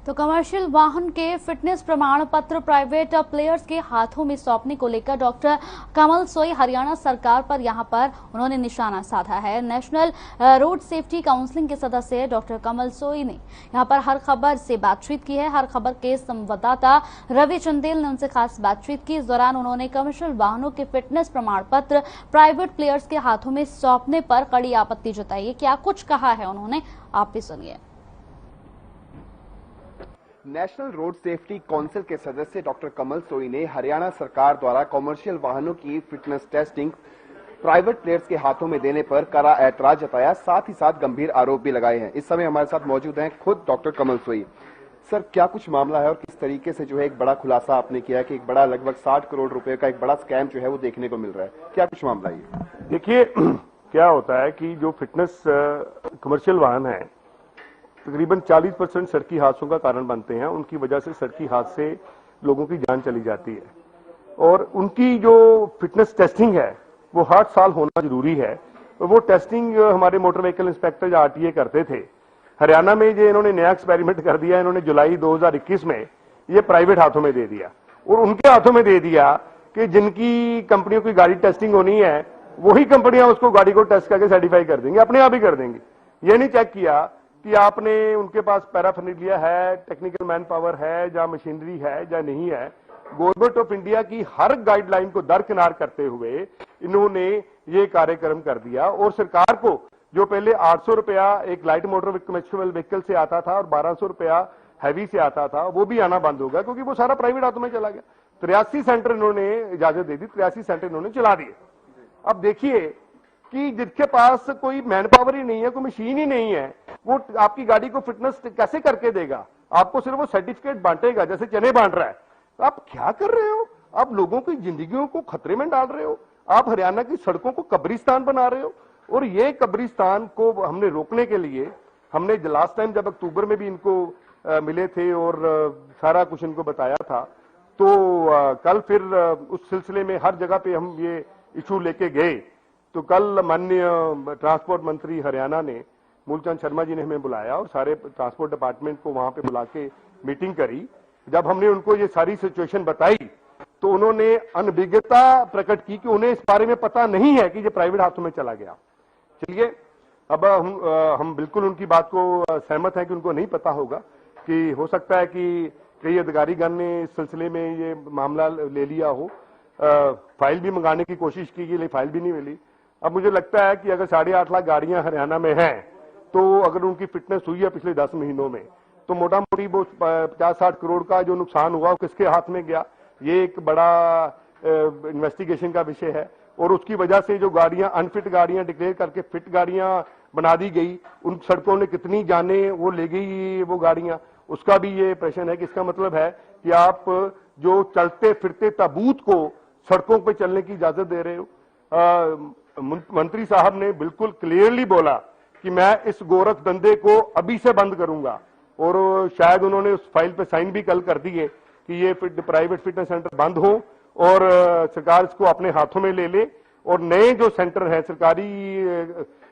तो कमर्शियल वाहन के फिटनेस प्रमाण पत्र प्राइवेट प्लेयर्स के हाथों में सौंपने को लेकर डॉक्टर कमल सोई हरियाणा सरकार पर यहां पर उन्होंने निशाना साधा है। नेशनल रोड सेफ्टी काउंसिल के सदस्य डॉक्टर कमल सोई ने यहां पर हर खबर से बातचीत की है। हर खबर के संवाददाता रवि चंदेल ने उनसे खास बातचीत की। इस दौरान उन्होंने कमर्शियल वाहनों के फिटनेस प्रमाण पत्र प्राइवेट प्लेयर्स के हाथों में सौंपने पर कड़ी आपत्ति जताई है। क्या कुछ कहा है उन्होंने, आप भी सुनिए। नेशनल रोड सेफ्टी काउंसिल के सदस्य डॉक्टर कमल सोई ने हरियाणा सरकार द्वारा कमर्शियल वाहनों की फिटनेस टेस्टिंग प्राइवेट प्लेयर्स के हाथों में देने पर कड़ा ऐतराज जताया, साथ ही साथ गंभीर आरोप भी लगाए हैं। इस समय हमारे साथ मौजूद हैं खुद डॉक्टर कमल सोई। सर, क्या कुछ मामला है और किस तरीके से जो है एक बड़ा खुलासा आपने किया कि एक बड़ा लगभग 60 करोड़ रुपए का एक बड़ा स्कैम जो है वो देखने को मिल रहा है, क्या कुछ मामला है? देखिए, क्या होता है कि जो फिटनेस कमर्शियल वाहन है तकरीबन 40% सड़की हादसों का कारण बनते हैं। उनकी वजह से सड़की हादसे लोगों की जान चली जाती है और उनकी जो फिटनेस टेस्टिंग है वो हर साल होना जरूरी है। तो वो टेस्टिंग हमारे मोटर व्हीकल इंस्पेक्टर या आरटीए करते थे। हरियाणा में ये इन्होंने नया एक्सपेरिमेंट कर दिया। इन्होंने जुलाई 2021 में ये प्राइवेट हाथों में दे दिया और उनके हाथों में दे दिया कि जिनकी कंपनियों की गाड़ी टेस्टिंग होनी है वही कंपनियां उसको गाड़ी को टेस्ट करके सर्टिफाई कर देंगी, अपने आप ही कर देंगी। ये नहीं चेक किया कि आपने उनके पास पैराफर्नालिया है, टेक्निकल मैन पावर है या मशीनरी है या नहीं है। गवर्नमेंट ऑफ इंडिया की हर गाइडलाइन को दरकिनार करते हुए इन्होंने ये कार्यक्रम कर दिया और सरकार को जो पहले 800 रुपया एक लाइट मोटर कमर्शियल व्हीकल से आता था और 1200 रुपया हैवी से आता था, वो भी आना बंद हो गया क्योंकि वो सारा प्राइवेट हाथों में चला गया। 83 सेंटर इन्होंने इजाजत दे दी, 83 सेंटर इन्होंने चला दिए। अब देखिए कि जिसके पास कोई मैन पावर ही नहीं है, कोई मशीन ही नहीं है, वो आपकी गाड़ी को फिटनेस कैसे करके देगा? आपको सिर्फ वो सर्टिफिकेट बांटेगा जैसे चने बांट रहा है। तो आप क्या कर रहे हो? आप लोगों की जिंदगियों को खतरे में डाल रहे हो। आप हरियाणा की सड़कों को कब्रिस्तान बना रहे हो और ये कब्रिस्तान को हमने रोकने के लिए हमने लास्ट टाइम जब अक्टूबर में भी इनको मिले थे और सारा कुछ इनको बताया था, तो कल फिर उस सिलसिले में हर जगह पे हम ये इशू लेके गए। तो कल माननीय ट्रांसपोर्ट मंत्री हरियाणा ने मूलचंद शर्मा जी ने हमें बुलाया और सारे ट्रांसपोर्ट डिपार्टमेंट को वहां पे बुला के मीटिंग करी। जब हमने उनको ये सारी सिचुएशन बताई तो उन्होंने अनभिज्ञता प्रकट की कि उन्हें इस बारे में पता नहीं है कि ये प्राइवेट हाथों में चला गया। चलिए, अब हम बिल्कुल उनकी बात को सहमत हैं कि उनको नहीं पता होगा, कि हो सकता है कि कई अधिकारीगण ने इस सिलसिले में ये मामला ले लिया हो। फाइल भी मंगाने की कोशिश की गई, फाइल भी नहीं मिली। अब मुझे लगता है कि अगर 8.5 लाख गाड़ियां हरियाणा में हैं तो अगर उनकी फिटनेस हुई है पिछले 10 महीनों में, तो मोटा मोटी वो 50-60 करोड़ का जो नुकसान हुआ वो किसके हाथ में गया, ये एक बड़ा इन्वेस्टिगेशन का विषय है। और उसकी वजह से जो गाड़ियां अनफिट गाड़ियां डिक्लेयर करके फिट गाड़ियां बना दी गई, उन सड़कों ने कितनी जाने वो ले गई वो गाड़ियां, उसका भी ये प्रश्न है कि इसका मतलब है कि आप जो चलते फिरते ताबूत को सड़कों पर चलने की इजाजत दे रहे हो। मंत्री साहब ने बिल्कुल क्लियरली बोला कि मैं इस गोरख धंधे को अभी से बंद करूंगा और शायद उन्होंने उस फाइल पे साइन भी कल कर दिए कि ये प्राइवेट फिटनेस सेंटर बंद हो और सरकार इसको अपने हाथों में ले ले और नए जो सेंटर हैं सरकारी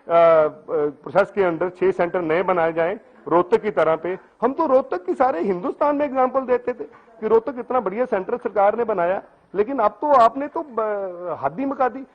प्रोसेस के अंदर 6 सेंटर नए बनाए जाएं रोहतक की तरह पे। हम तो रोहतक की सारे हिंदुस्तान में एग्जाम्पल देते थे कि रोहतक इतना बढ़िया सेंटर सरकार ने बनाया, लेकिन अब तो आपने तो हद ही मुका दी।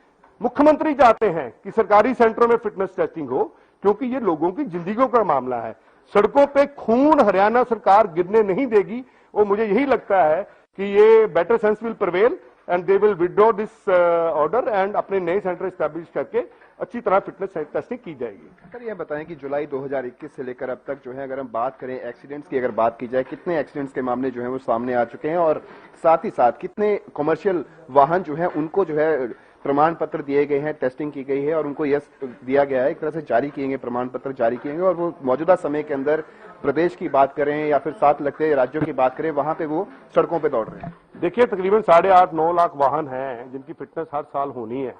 मुख्यमंत्री चाहते हैं कि सरकारी सेंटरों में फिटनेस टेस्टिंग हो क्योंकि ये लोगों की जिंदगियों का मामला है। सड़कों पे खून हरियाणा सरकार गिरने नहीं देगी और मुझे यही लगता है कि ये better sense will prevail and they will withdraw this order and अपने नए सेंटर स्टैब्लिश करके अच्छी तरह फिटनेस टेस्टिंग की जाएगी। सर, ये बताएं कि जुलाई 2021 से लेकर अब तक जो है अगर हम बात करें एक्सीडेंट्स की, अगर बात की जाए, कितने एक्सीडेंट्स के मामले जो है वो सामने आ चुके हैं और साथ ही साथ कितने कमर्शियल वाहन जो है उनको जो है प्रमाण पत्र दिए गए हैं, टेस्टिंग की गई है और उनको यस दिया गया है, एक तरह से जारी किए गए प्रमाण पत्र जारी किए गए और वो मौजूदा समय के अंदर प्रदेश की बात करें या फिर साथ लगते राज्यों की बात करें, वहां पे वो सड़कों पे दौड़ रहे हैं। देखिए, तकरीबन 8.5-9 लाख वाहन हैं जिनकी फिटनेस हर साल होनी है।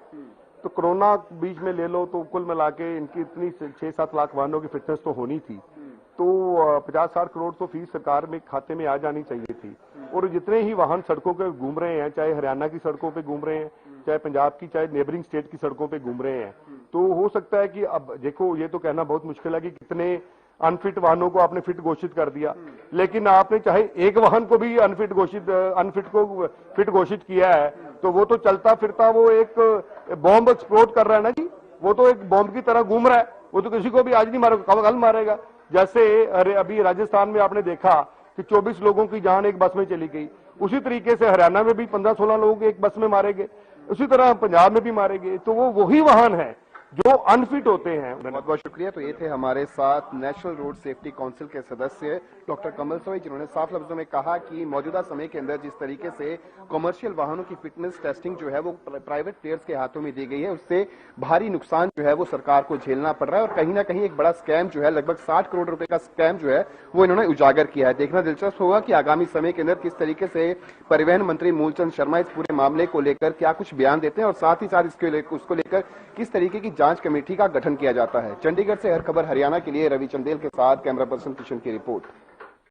तो कोरोना बीच में ले लो तो कुल मिला के इनकी इतनी 6-7 लाख वाहनों की फिटनेस तो होनी थी। तो 50-60 करोड़ तो फीस सरकार में खाते में आ जानी चाहिए थी। और जितने ही वाहन सड़कों पे घूम रहे हैं, चाहे हरियाणा की सड़कों पे घूम रहे हैं, चाहे पंजाब की, चाहे नेबरिंग स्टेट की सड़कों पे घूम रहे हैं, तो हो सकता है कि अब देखो, ये तो कहना बहुत मुश्किल है कि कितने अनफिट वाहनों को आपने फिट घोषित कर दिया, लेकिन आपने चाहे एक वाहन को भी अनफिट को फिट घोषित किया है तो वो तो चलता फिरता वो एक बॉम्ब एक्सप्लोड कर रहा है ना जी, वो तो एक बॉम्ब की तरह घूम रहा है, वो तो किसी को भी आज नहीं मारेगा, कल मारेगा। जैसे अभी राजस्थान में आपने देखा कि 24 लोगों की जान एक बस में चली गई, उसी तरीके से हरियाणा में भी 15-16 लोग एक बस में मारे गए, उसी तरह पंजाब में भी मारे गए। तो वो वही वाहन है जो अनफिट होते हैं। बहुत बहुत शुक्रिया। तो ये थे हमारे साथ नेशनल रोड सेफ्टी काउंसिल के सदस्य डॉक्टर कमल सोई, जिन्होंने साफ लफ्जों में कहा कि मौजूदा समय के अंदर जिस तरीके से कमर्शियल वाहनों की फिटनेस टेस्टिंग जो है वो प्राइवेट प्लेयर्स के हाथों में दी गई है, उससे भारी नुकसान जो है वो सरकार को झेलना पड़ रहा है और कहीं ना कहीं एक बड़ा स्कैम जो है, लगभग 60 करोड़ रुपए का स्कैम जो है वो इन्होंने उजागर किया है। देखना दिलचस्प होगा कि आगामी समय के अंदर किस तरीके से परिवहन मंत्री मूलचंद शर्मा इस पूरे मामले को लेकर क्या कुछ बयान देते हैं और साथ ही साथ उसको लेकर किस तरीके की जांच कमेटी का गठन किया जाता है। चंडीगढ़ से हर खबर हरियाणा के लिए रवि चंदेल के साथ कैमरा पर्सन किशन की रिपोर्ट।